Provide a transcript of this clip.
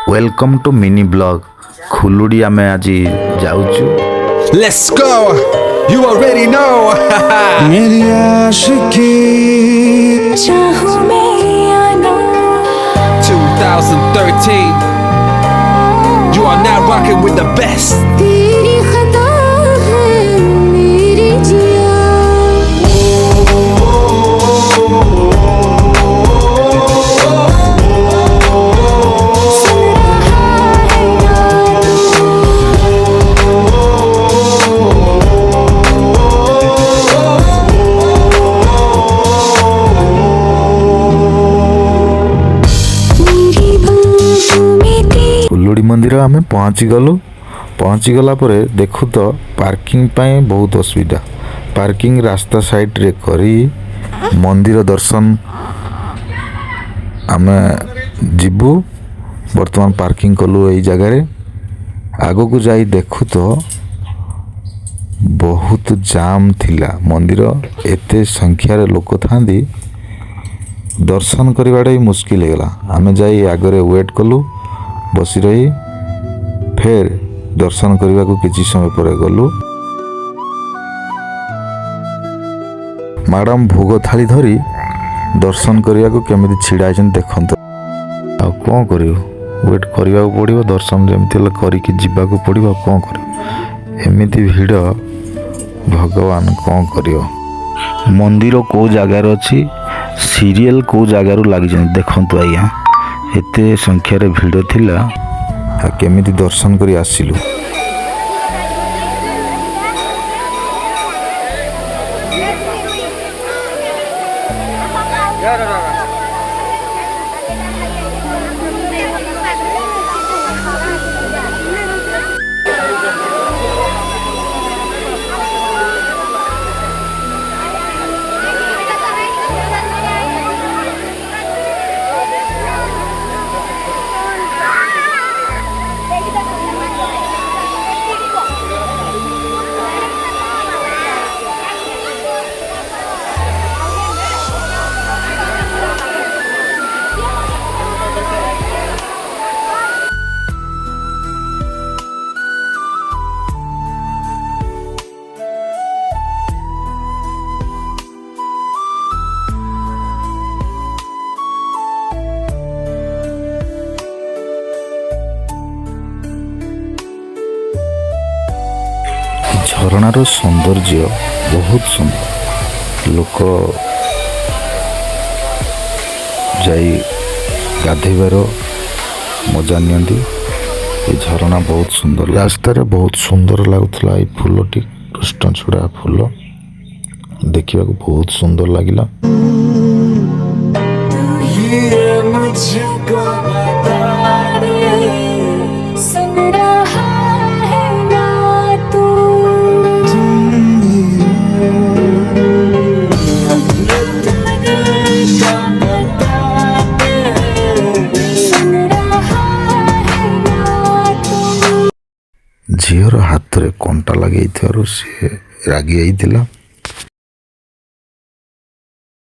Welcome to mini blog खुलुड़ी आमे आज जाऊचु। Let's go. You already know. मेरी आशिकी चाहूं मैं या ना 2013. You are now rocking with the best. तेरी खता है मेरी जिया सुन रहा है ना मेरी बाहों में तेरी खुलुड़ी मंदिर आमे पहुँची गला परे देखु तो पार्किंग पाए बहुत असुविधा। पार्किंग रास्ता साइड रे करी मंदिर दर्शन आमे जीवु। वर्तमान पार्किंग कलु एई जगह रे आगो को जाई देखु तो बहुत जाम थिला। मंदिर एते संख्या रे लोक थांदी दर्शन करिवाटा ही मुश्किल हो गला। आमे जाई आगरे वेट कलु बसी रही फिर दर्शन करने को किसी समय पर गलु। मैडम भोग थाली धरी दर्शन करने को केमिति छिड़ा देखत आ कौन करियो वेट करने को पड़ो दर्शन जमती करके जीवाक पड़ो कौन कर एमती भिड़ भगवान कौन करियो। मंदिर को जगार अच्छी सीरियल को जगार लगी देखत आज्ञा एते संख्यार भिड़ थिला केमिति दर्शन करी आसिलु। झरणार सौंदर्य बहुत सुंदर। लोक जाई गाधेबार मजा नियंती। ये झरना बहुत सुंदर रास्ता रे बहुत सुंदर लगुला। ये फूलटी कृष्णचूड़ा फूल देखा बहुत सुंदर लगिला। ये मुझको बता दे सुन रहा है ना तू सुन रहा है ना तू झीर हाथ रे कंटा लगे सी रागी आई।